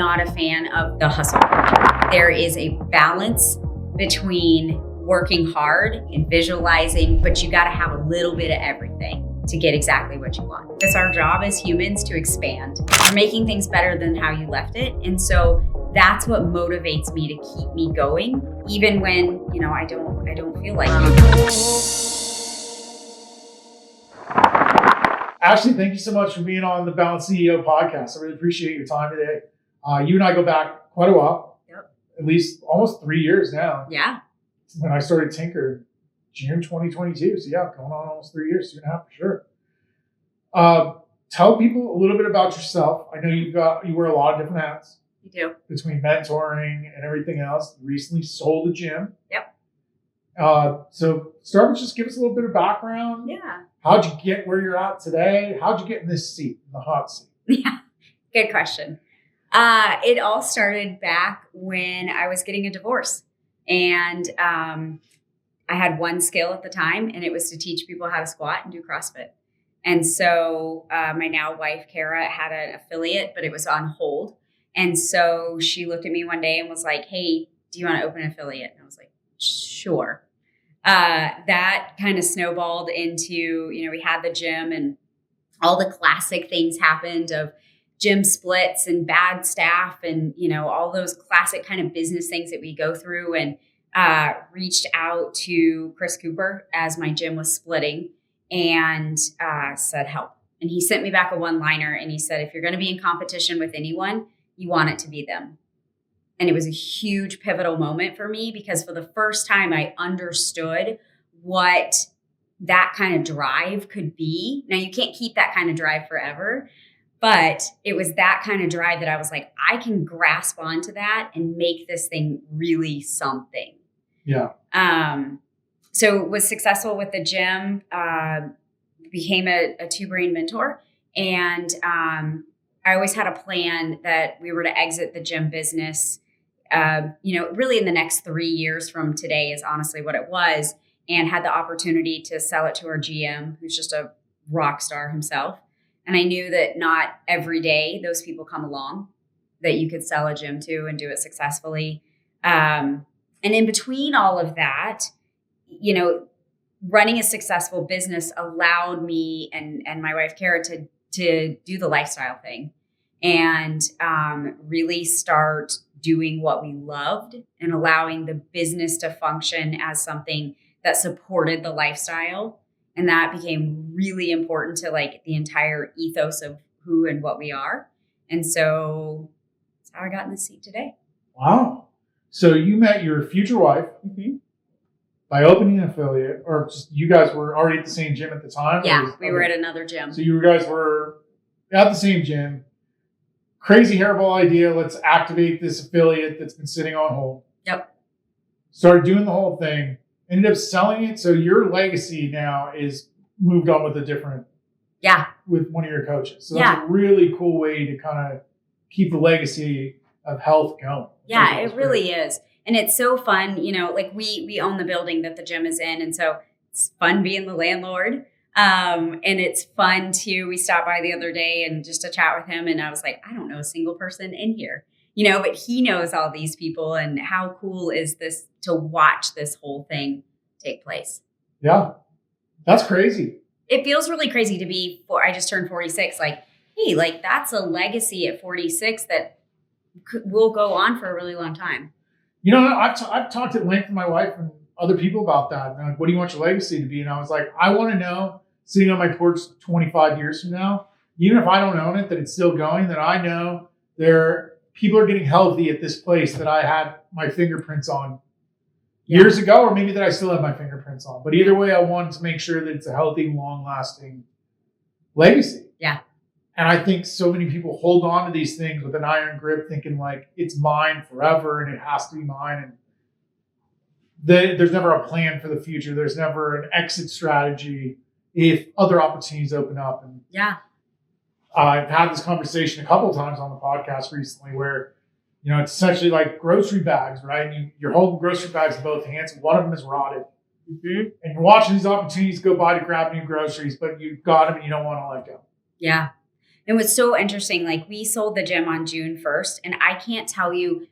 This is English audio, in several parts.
not a fan of the hustle. There is a balance between working hard and visualizing, but you got to have a little bit of everything to get exactly what you want. It's our job as humans to expand. We're making things better than how you left it. And so that's what motivates me to keep me going, even when, I don't feel like it. Ashley, thank you so much for being on the Balanced CEO podcast. I really appreciate your time today. You and I go back quite a while. Yep. At least almost 3 years now. Yeah. When I started Tinker, June 2022. So yeah, going on almost 3 years, 2.5 for sure. Tell people a little bit about yourself. I know you wear a lot of different hats. You do. Between mentoring and everything else. You recently sold a gym. Yep. So start with just give us a little bit of background. Yeah. How'd you get where you're at today? How'd you get in this seat, in the hot seat? Yeah, good question. It all started back when I was getting a divorce. And I had one skill at the time, and it was to teach people how to squat and do CrossFit. And so my now wife, Kara, had an affiliate, but it was on hold. And so she looked at me one day and was like, hey, do you want to open an affiliate? And I was like, sure. That kind of snowballed into, we had the gym and all the classic things happened of gym splits and bad staff and, all those classic kind of business things that we go through, and reached out to Chris Cooper as my gym was splitting and said, help. And he sent me back a one-liner and he said, if you're going to be in competition with anyone, you want it to be them. And it was a huge pivotal moment for me because for the first time I understood what that kind of drive could be. Now, you can't keep that kind of drive forever, but it was that kind of drive that I was like, I can grasp onto that and make this thing really something. Yeah. So was successful with the gym, became a two-brain mentor. And I always had a plan that we were to exit the gym business really in the next 3 years from today is honestly what it was, and had the opportunity to sell it to our GM, who's just a rock star himself. And I knew that not every day those people come along that you could sell a gym to and do it successfully. And in between all of that, running a successful business allowed me and my wife, Kara, to do the lifestyle thing and really start doing what we loved and allowing the business to function as something that supported the lifestyle. And that became really important to the entire ethos of who and what we are. And so that's how I got in the seat today. Wow. So you met your future wife by opening an affiliate, or just you guys were already at the same gym at the time? Yeah, we were at another gym. So you guys were at the same gym. Crazy hairball idea. Let's activate this affiliate that's been sitting on hold. Yep. Started doing the whole thing. Ended up selling it. So your legacy now is moved on with with one of your coaches. So that's a really cool way to kind of keep the legacy of health going. Yeah, it really is. And it's so fun, we own the building that the gym is in. And so it's fun being the landlord. And it's fun too. We stopped by the other day and just to chat with him. And I was like, I don't know a single person in here, but he knows all these people. And how cool is this to watch this whole thing take place? Yeah, that's crazy. It feels really crazy to be, I just turned 46. Hey, that's a legacy at 46 that will go on for a really long time. I've talked at length with my wife and other people about that. And what do you want your legacy to be? And I was like, I want to know, sitting on my porch 25 years from now, even if I don't own it, that it's still going, that I know people are getting healthy at this place that I had my fingerprints on years ago, or maybe that I still have my fingerprints on. But either way, I wanted to make sure that it's a healthy, long-lasting legacy. Yeah. And I think so many people hold on to these things with an iron grip, thinking it's mine forever and it has to be mine. And there's never a plan for the future. There's never an exit strategy if other opportunities open up. And I've had this conversation a couple of times on the podcast recently where, it's essentially like grocery bags, right? And you're holding grocery bags in both hands. One of them is rotted. Mm-hmm. And you're watching these opportunities go by to grab new groceries, but you've got them and you don't want to let go. Yeah. It was so interesting. Like we sold the gym on June 1st, and I can't tell you,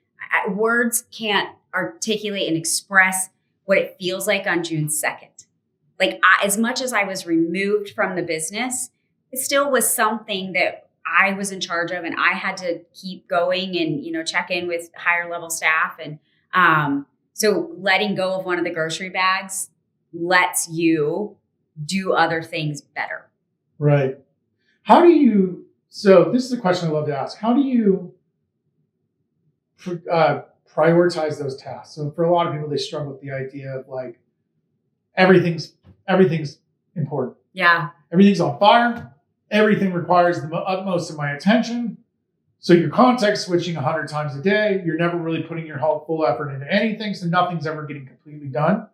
words can't articulate and express what it feels like on June 2nd. Like as much as I was removed from the business, it still was something that I was in charge of, and I had to keep going and, check in with higher level staff. And so letting go of one of the grocery bags lets you do other things better. Right. So this is a question I love to ask. How do you prioritize those tasks? So for a lot of people, they struggle with the idea of like, everything's important. Yeah. Everything's on fire. Everything requires the utmost of my attention. So you're context switching 100 times a day. You're never really putting your whole full effort into anything. So nothing's ever getting completely done.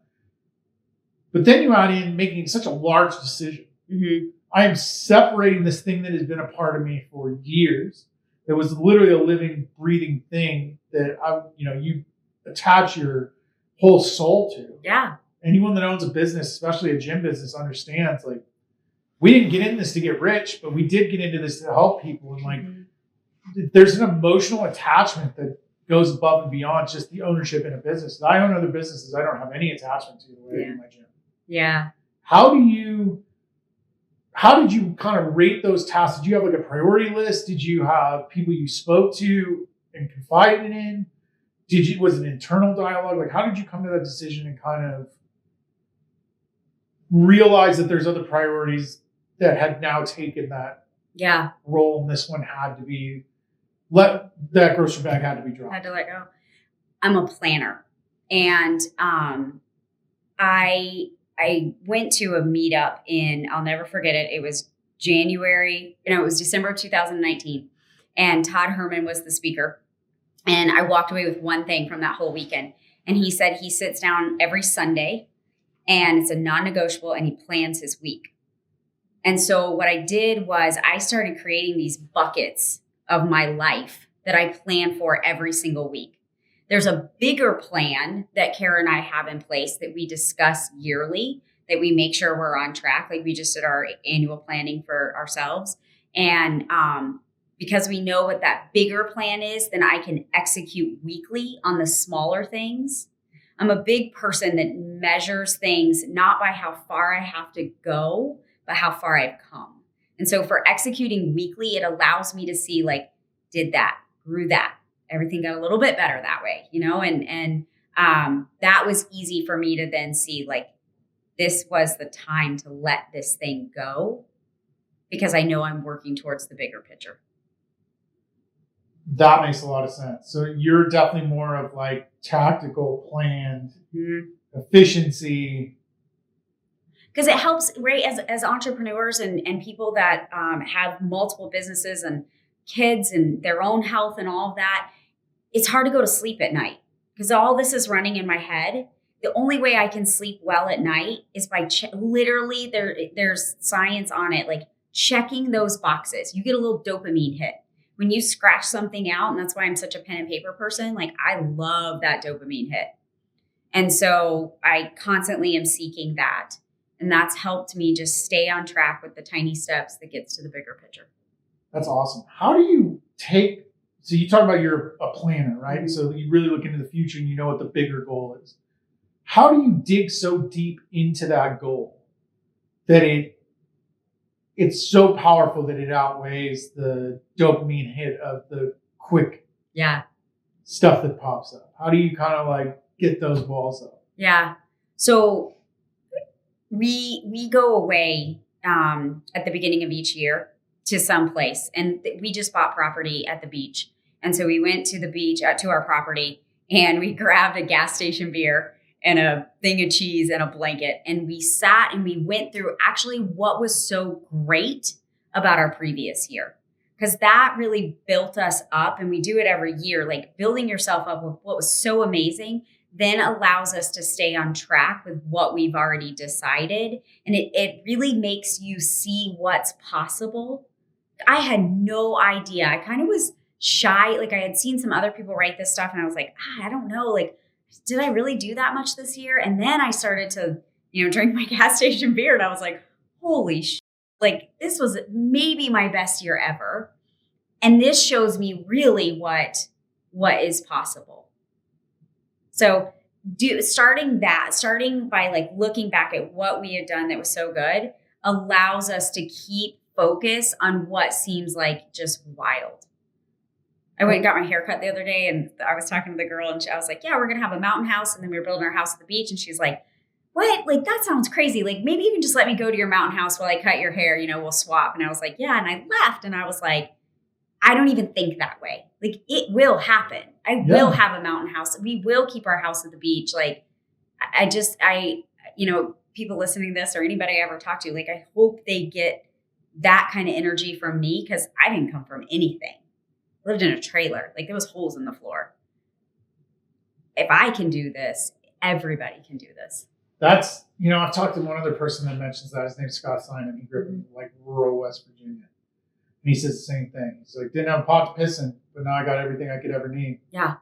But then you add in making such a large decision. Mm-hmm. I am separating this thing that has been a part of me for years. That was literally a living, breathing thing that you attach your whole soul to. Yeah. Anyone that owns a business, especially a gym business, understands like we didn't get in this to get rich, but we did get into this to help people. And like there's an emotional attachment that goes above and beyond just the ownership in a business. I own other businesses I don't have any attachment to the way I do my gym. Yeah. How did you kind of rate those tasks? Did you have like a priority list? Did you have people you spoke to and confided in? Was it an internal dialogue? Like how did you come to that decision and kind of realize that there's other priorities that had now taken that role, and this one had to be that grocery bag had to be dropped? Had to let go. I'm a planner, and I went to a meetup I'll never forget it. It was it was December of 2019, and Todd Herman was the speaker. And I walked away with one thing from that whole weekend. And he said he sits down every Sunday and it's a non-negotiable, and he plans his week. And so what I did was I started creating these buckets of my life that I plan for every single week. There's a bigger plan that Kara and I have in place that we discuss yearly, that we make sure we're on track. Like we just did our annual planning for ourselves. And because we know what that bigger plan is, then I can execute weekly on the smaller things. I'm a big person that measures things not by how far I have to go, but how far I've come. And so for executing weekly, it allows me to see like, did that, grew that, everything got a little bit better that way, and that was easy for me to then see like, this was the time to let this thing go because I know I'm working towards the bigger picture. That makes a lot of sense. So you're definitely more of like tactical, planned, efficiency. Because it helps, right, as entrepreneurs and people that have multiple businesses and kids and their own health and all of that, it's hard to go to sleep at night because all this is running in my head. The only way I can sleep well at night is by literally there's science on it, like checking those boxes. You get a little dopamine hit when you scratch something out. And that's why I'm such a pen and paper person. Like I love that dopamine hit. And so I constantly am seeking that. And that's helped me just stay on track with the tiny steps that gets to the bigger picture. That's awesome. How do you so you talk about you're a planner, right? Mm-hmm. So you really look into the future and you know what the bigger goal is. How do you dig so deep into that goal that it's so powerful that it outweighs the dopamine hit of the quick stuff that pops up? How do you kind of like get those balls up? Yeah. So we go away at the beginning of each year to some place, and we just bought property at the beach. And so we went to the beach, to our property, and we grabbed a gas station beer and a thing of cheese and a blanket. And we sat and we went through actually what was so great about our previous year, because that really built us up. And we do it every year, like building yourself up with what was so amazing then allows us to stay on track with what we've already decided. And it really makes you see what's possible. I had no idea. I kind of was shy. Like I had seen some other people write this stuff and I was like, I don't know. Like, did I really do that much this year? And then I started to, drink my gas station beer and I was like, holy shit. Like, this was maybe my best year ever. And this shows me really what is possible. So starting by like looking back at what we had done that was so good allows us to keep focus on what seems like just wild. I went and got my hair cut the other day, and I was talking to the girl, and I was like, yeah, we're going to have a mountain house. And then we were building our house at the beach. And she's like, what? Like, that sounds crazy. Like, maybe you can just let me go to your mountain house while I cut your hair. You know, we'll swap. And I was like, yeah. And I left, and I was like, I don't even think that way. Like, it will happen. I will have a mountain house. We will keep our house at the beach. Like, you know, people listening to this or anybody I ever talk to, like, I hope they get that kind of energy from me, because I didn't come from anything. I lived in a trailer. Like, there was holes in the floor. If I can do this, everybody can do this. That's, you know, I've talked to one other person that mentions that. His name's Scott Simon. He grew up in like rural West Virginia. And he says the same thing. He's like, didn't have a pot to piss in, but now I got everything I could ever need. Yeah.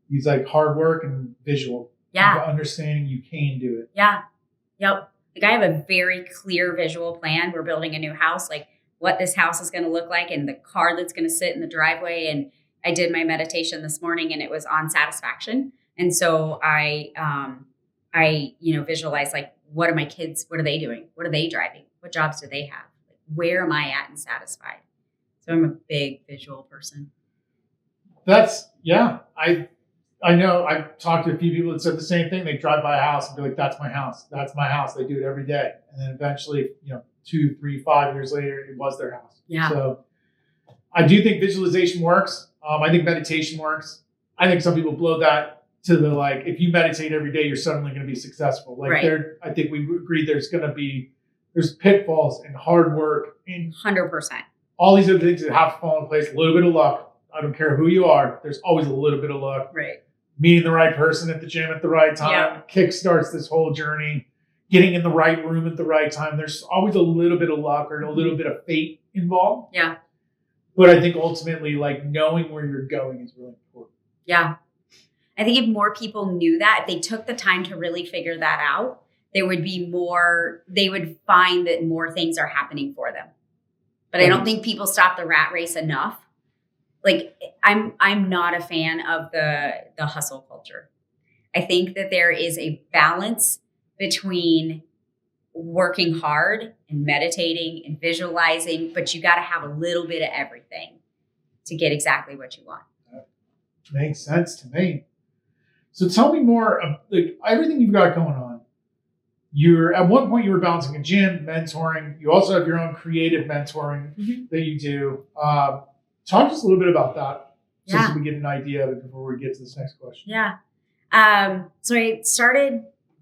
He's like, hard work and visual. Yeah. Understanding you can do it. Yeah. Yep. Like, I have a very clear visual plan. We're building a new house, like what this house is going to look like and the car that's going to sit in the driveway. And I did my meditation this morning, and it was on satisfaction. And so I visualize, like, what are my kids? What are they doing? What are they driving? What jobs do they have? Like, where am I at and satisfied? So I'm a big visual person. That's, yeah. I know I've talked to a few people that said the same thing. They drive by a house and be like, that's my house. That's my house. They do it every day. And then eventually, 2, 3, 5 years later, it was their house. Yeah. So I do think visualization works. I think meditation works. I think some people blow that to the, like, if you meditate every day, you're suddenly going to be successful. Like, right. I think we agreed there's pitfalls and hard work and 100%. all these other things that have to fall in place. A little bit of luck. I don't care who you are. There's always a little bit of luck. Right. Meeting the right person at the gym at the right time kickstarts this whole journey. Getting in the right room at the right time. There's always a little bit of luck or a little bit of fate involved. Yeah. But I think ultimately, like, knowing where you're going is really important. Yeah. I think if more people knew that, if they took the time to really figure that out, they would find that more things are happening for them. But I don't think people stop the rat race enough. Like, I'm not a fan of the hustle culture. I think that there is a balance between working hard and meditating and visualizing, but you got to have a little bit of everything to get exactly what you want. That makes sense to me. So tell me more of, like, everything you've got going on. At one point you were balancing a gym, mentoring. You also have your own creative mentoring that you do. Talk to us a little bit about that, so we get an idea of it before we get to this next question. Yeah. So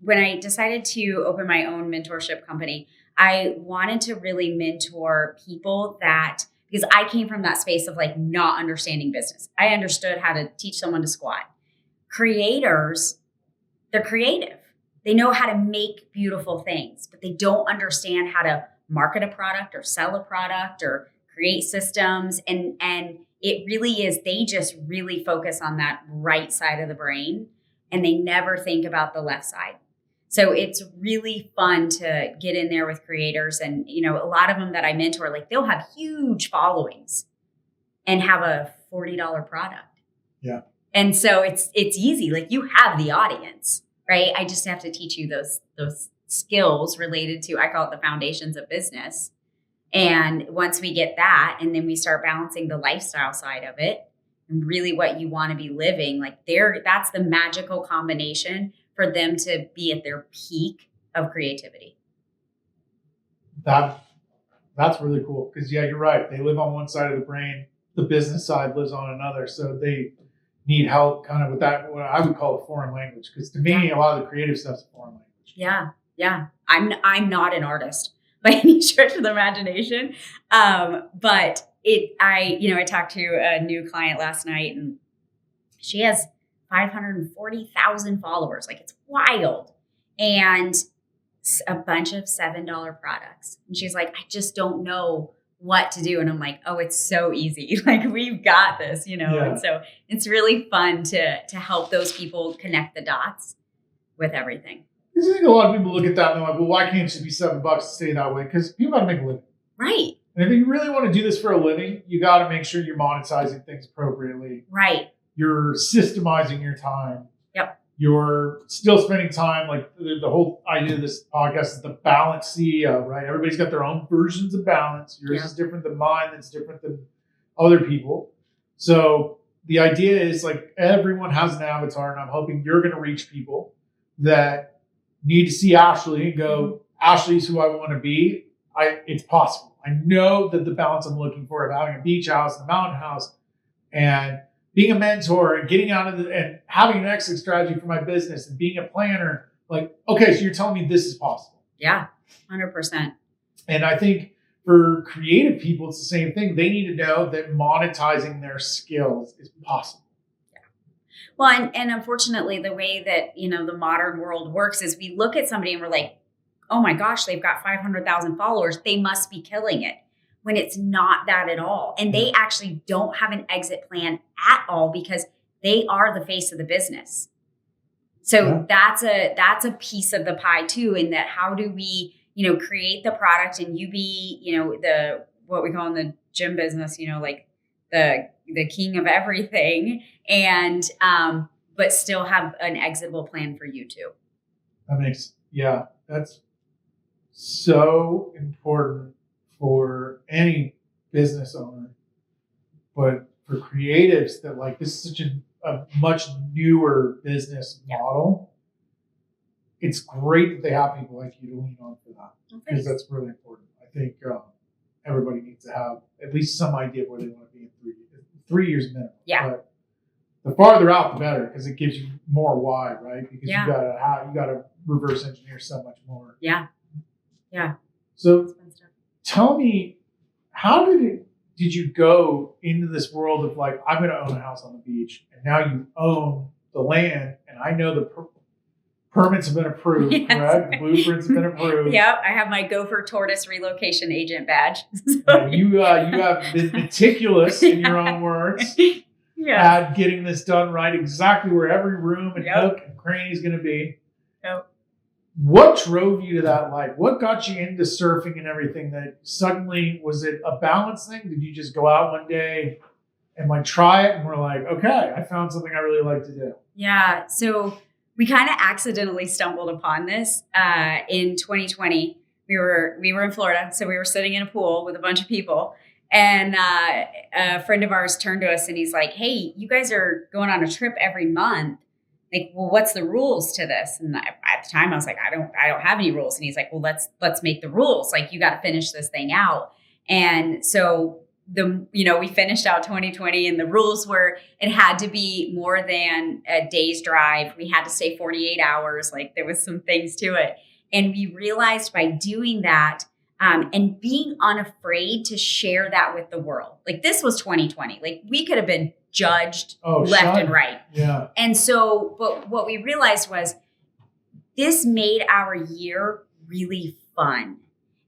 when I decided to open my own mentorship company, I wanted to really mentor people because I came from that space of, like, not understanding business. I understood how to teach someone to squat. Creators, they're creative. They know how to make beautiful things, but they don't understand how to market a product or sell a product or create systems. And it really is, they just really focus on that right side of the brain, and they never think about the left side. So it's really fun to get in there with creators. And, a lot of them that I mentor, like, they'll have huge followings and have a $40 product. Yeah. And so it's easy. Like, you have the audience, right? I just have to teach you those skills related to, I call it the foundations of business. And once we get that, and then we start balancing the lifestyle side of it and really what you want to be living, like, that's the magical combination for them to be at their peak of creativity. That's really cool. Because, you're right. They live on one side of the brain. The business side lives on another. So they need help kind of with that, what I would call a foreign language. Because to me, a lot of the creative stuff is a foreign language. Yeah. Yeah. I'm not an artist by any stretch of the imagination. But I talked to a new client last night, and she has 540,000 followers. Like, it's wild. And a bunch of $7 products. And she's like, I just don't know what to do. And I'm like, oh, it's so easy. Like, we've got this, And so it's really fun to help those people connect the dots with everything. I think a lot of people look at that and they're like, well, why can't it just be $7 to stay that way? Because people got to make a living. Right. And if you really want to do this for a living, you got to make sure you're monetizing things appropriately. Right. You're systemizing your time. Yep. You're still spending time, like the whole idea of this podcast is the balance CEO, right? Everybody's got their own versions of balance. Yours is different than mine. That's different than other people. So the idea is like everyone has an avatar, and I'm hoping you're going to reach people that need to see Ashley and go, Ashley's who I want to be. It's possible. I know that the balance I'm looking for of having a beach house and a mountain house and being a mentor and getting out of and having an exit strategy for my business and being a planner, like, okay, so you're telling me this is possible. Yeah, 100%. And I think for creative people, it's the same thing. They need to know that monetizing their skills is possible. Yeah. Well, and unfortunately, the way that, the modern world works is we look at somebody and we're like, oh my gosh, they've got 500,000 followers. They must be killing it, when it's not that at all. And they actually don't have an exit plan at all because they are the face of the business. So that's a piece of the pie too, in that how do we, create the product and you be, what we call in the gym business, like the king of everything, and but still have an exitable plan for you too. That's so important for any business owner, but for creatives that like this is such a much newer business model. It's great that they have people like you to lean on for that, because that's really important. I think everybody needs to have at least some idea of where they want to be in 3 years minimum. Yeah. But the farther out, the better, because it gives you more why, right? Because you gotta reverse engineer so much more. Yeah. Yeah. So tell me, how did you go into this world of like, I'm going to own a house on the beach, and now you own the land, and I know the permits have been approved, correct? The blueprints have been approved. Yep, I have my Gopher Tortoise relocation agent badge. So you have been meticulous in your own words at getting this done right, exactly where every room and nook and cranny is going to be. Yep. What drove you to that life? What got you into surfing and everything? That suddenly, was it a balance thing? Did you just go out one day and like try it and we're like, okay, I found something I really like to do? Yeah. So we kind of accidentally stumbled upon this in 2020. We were in Florida, so we were sitting in a pool with a bunch of people, and a friend of ours turned to us and he's like, "Hey, you guys are going on a trip every month. Like, well, what's the rules to this?" And at the time I was like, I don't have any rules. And he's like, well, let's make the rules. Like, you got to finish this thing out. And so we finished out 2020, and the rules were, it had to be more than a day's drive. We had to stay 48 hours. Like, there was some things to it. And we realized by doing that, and being unafraid to share that with the world, like, this was 2020, like, we could have been judged left and right. Yeah. And so, but what we realized was this made our year really fun.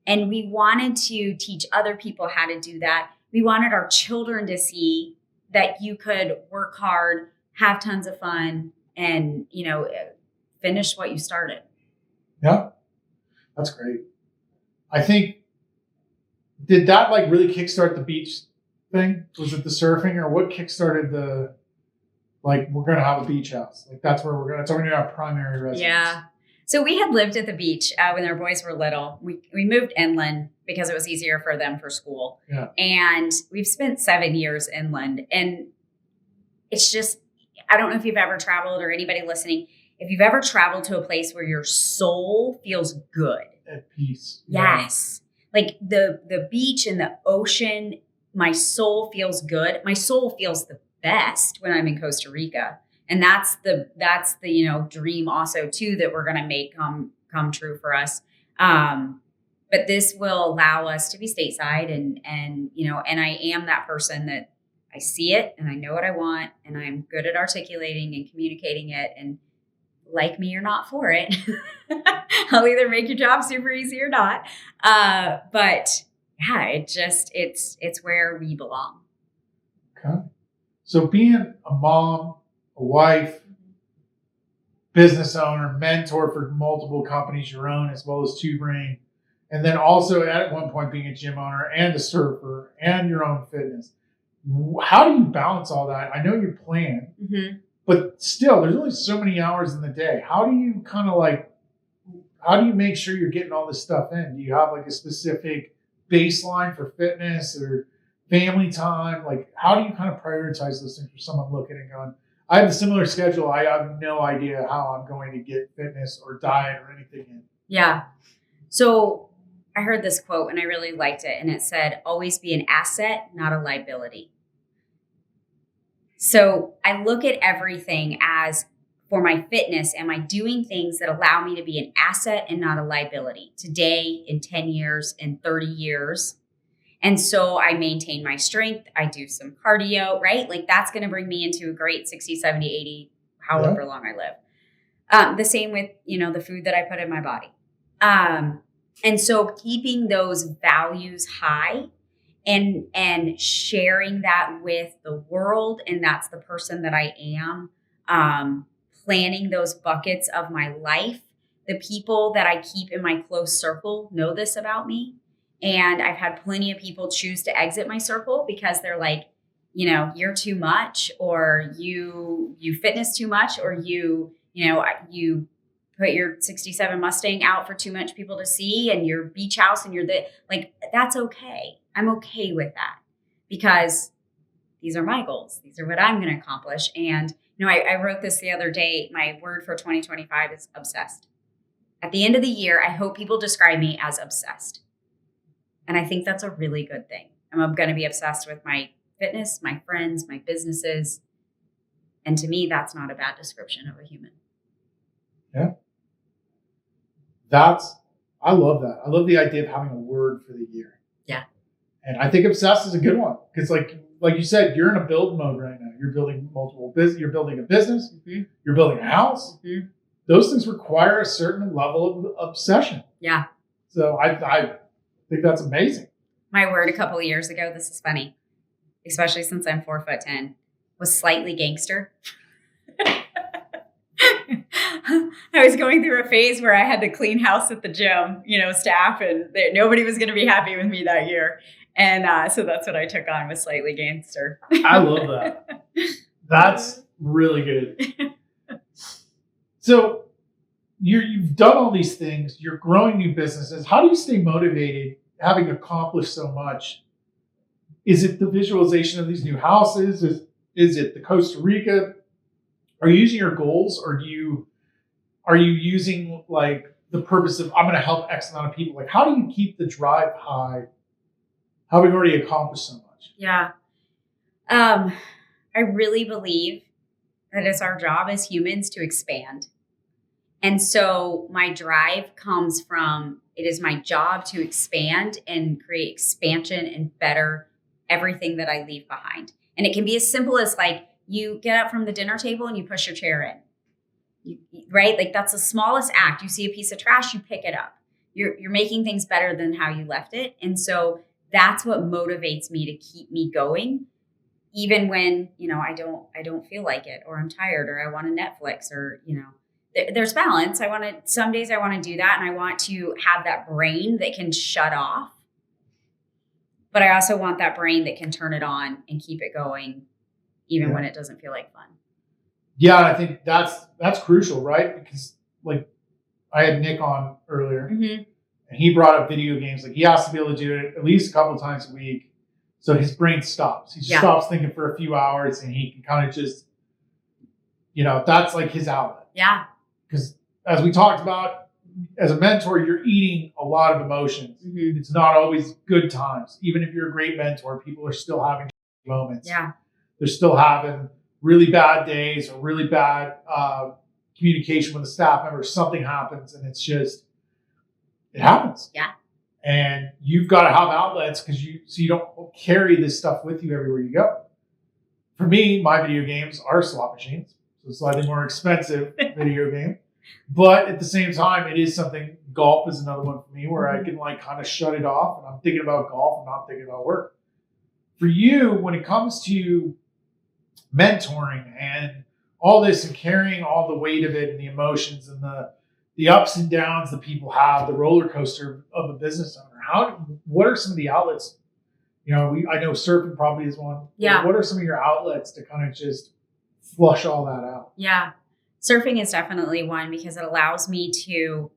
And we wanted to teach other people how to do that. We wanted our children to see that you could work hard, have tons of fun, and, finish what you started. Yeah. That's great. I think, did that like really kickstart the beach thing? Was it the surfing, or what kickstarted the, like, we're going to have a beach house? Like, that's where that's our primary residence. Yeah. So we had lived at the beach when our boys were little. We moved inland because it was easier for them for school. Yeah. And we've spent 7 years inland. And it's just, I don't know if you've ever traveled, or anybody listening, if you've ever traveled to a place where your soul feels good. At peace. Yes. Like the beach and the ocean, my soul feels good. My soul feels the best when I'm in Costa Rica. And that's the dream also too, that we're going to make come true for us. But this will allow us to be stateside, and I am that person that I see it and I know what I want, and I'm good at articulating and communicating it, and like me or not for it, I'll either make your job super easy or not. But yeah, it's where we belong. Okay. So being a mom, a wife, business owner, mentor for multiple companies, your own as well as Two Brain, and then also at one point being a gym owner and a surfer and your own fitness. How do you balance all that? I know you plan, but still, there's only so many hours in the day. How do you how do you make sure you're getting all this stuff in? Do you have like a specific baseline for fitness or family time? Like, how do you kind of prioritize those things for someone looking and going, I have a similar schedule. I have no idea how I'm going to get fitness or diet or anything in. Yeah. So I heard this quote and I really liked it. And it said, always be an asset, not a liability. So I look at everything as, for my fitness, am I doing things that allow me to be an asset and not a liability today, in 10 years, in 30 years? And so I maintain my strength. I do some cardio, right? Like that's going to bring me into a great 60, 70, 80, however long I live. The same with, the food that I put in my body. And so keeping those values high and sharing that with the world, and that's the person that I am, planning those buckets of my life. The people that I keep in my close circle know this about me. And I've had plenty of people choose to exit my circle because they're like, you're too much, or you fitness too much, or you put your 67 Mustang out for too much people to see, and your beach house, and that's okay. I'm okay with that because these are my goals. These are what I'm going to accomplish. And, I wrote this the other day. My word for 2025 is obsessed. At the end of the year, I hope people describe me as obsessed. And I think that's a really good thing. I'm going to be obsessed with my fitness, my friends, my businesses. And to me, that's not a bad description of a human. Yeah. I love that. I love the idea of having a word for the year. Yeah. And I think obsessed is a good one. Because like you said, you're in a build mode right now. You're building multiple business. You're building a business. Mm-hmm. You're building a house. Mm-hmm. Those things require a certain level of obsession. Yeah. So I think that's amazing. My word a couple of years ago, this is funny, especially since I'm 4'10", was slightly gangster. I was going through a phase where I had to clean house at the gym, staff, and nobody was going to be happy with me that year. And so that's what I took on, was slightly gangster. I love that. That's really good. So you've done all these things. You're growing new businesses. How do you stay motivated, having accomplished so much? Is it the visualization of these new houses? Is it the Costa Rica? Are you using your goals, or are you using like the purpose of, I'm going to help X amount of people? Like, how do you keep the drive high, having already accomplished so much? Yeah. I really believe that it's our job as humans to expand. And so my drive comes from, it is my job to expand and create expansion and better everything that I leave behind. And it can be as simple as like, you get up from the dinner table and you push your chair in, right? Like that's the smallest act. You see a piece of trash, you pick it up. You're making things better than how you left it. And so that's what motivates me to keep me going, even when, I don't feel like it, or I'm tired, or I want to Netflix, or, there's balance. Some days I want to do that, and I want to have that brain that can shut off. But I also want that brain that can turn it on and keep it going, even when it doesn't feel like fun. Yeah, I think that's crucial, right? Because like I had Nick on earlier, and he brought up video games. Like he has to be able to do it at least a couple of times a week, so his brain stops. He just stops thinking for a few hours, and he can kind of just, that's like his outlet. Yeah. Because as we talked about, as a mentor, you're eating a lot of emotions. Mm-hmm. It's not always good times. Even if you're a great mentor, people are still having moments. Yeah. They're still having really bad days or really bad communication with a staff member. Something happens, and it happens. Yeah. And you've got to have outlets so you don't carry this stuff with you everywhere you go. For me, my video games are slot machines. So slightly more expensive video game. But at the same time, it is something, golf is another one for me where I can like kind of shut it off, and I'm thinking about golf and not thinking about work. For you, when it comes to mentoring and all this and carrying all the weight of it and the emotions and the ups and downs that people have, the roller coaster of a business owner. What are some of the outlets? I know surfing probably is one. Yeah. What are some of your outlets to kind of just flush all that out? Yeah. Surfing is definitely one because it allows me to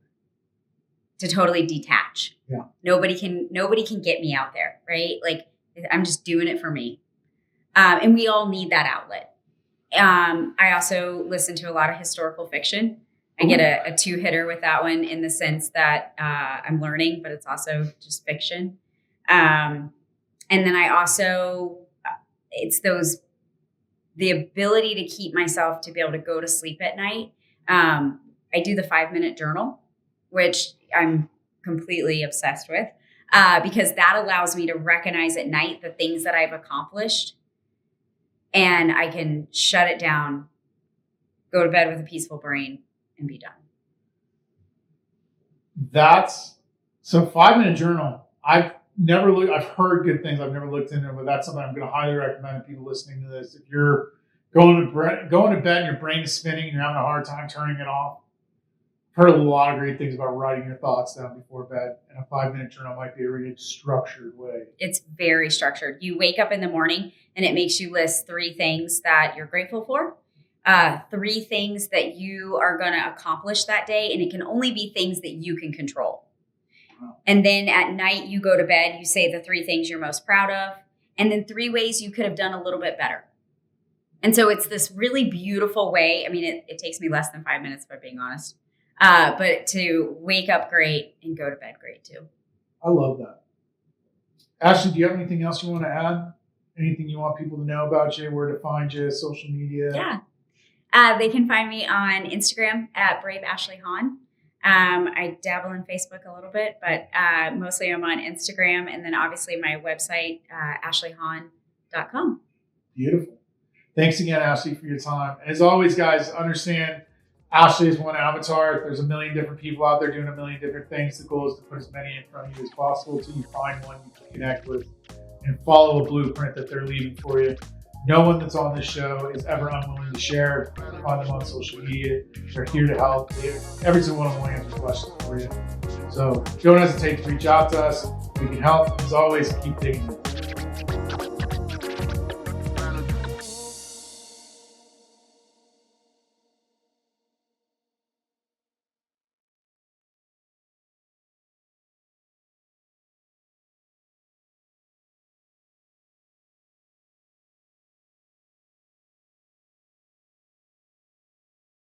totally detach. Yeah. Nobody can get me out there, right? Like I'm just doing it for me. And we all need that outlet. I also listen to a lot of historical fiction. I get a 2-hitter with that one in the sense that I'm learning, but it's also just fiction. And then I also, the ability to keep myself to be able to go to sleep at night. I do the 5-minute journal, which I'm completely obsessed with, because that allows me to recognize at night the things that I've accomplished, and I can shut it down, go to bed with a peaceful brain, and be done. So 5-minute journal. I've heard good things. I've never looked into it, but that's something I'm going to highly recommend to people listening to this. If you're going to bed and your brain is spinning and you're having a hard time turning it off, I've heard a lot of great things about writing your thoughts down before bed, and a 5-minute journal might be a really structured way. It's very structured. You wake up in the morning and it makes you list 3 things that you're grateful for, 3 things that you are going to accomplish that day, and it can only be things that you can control. Wow. And then at night you go to bed, you say the 3 things you're most proud of, and then 3 ways you could have done a little bit better. And so it's this really beautiful way. I mean, it takes me less than 5 minutes, if I'm being honest. But to wake up great and go to bed great too. I love that. Ashley, do you have anything else you want to add? Anything you want people to know about you, where to find you, social media? Yeah. They can find me on Instagram at Brave Ashley Hahn. I dabble in Facebook a little bit, but mostly I'm on Instagram, and then obviously my website, ashleyhahn.com. Beautiful. Thanks again, Ashley, for your time. As always, guys, understand Ashley is one avatar. There's a million different people out there doing a million different things. The goal is to put as many in front of you as possible until you find one you can connect with and follow a blueprint that they're leaving for you. No one that's on this show is ever unwilling to share. Find them on social media. They're here to help. Every single one of them will answer questions for you. So don't hesitate to reach out to us. We can help. As always, keep digging.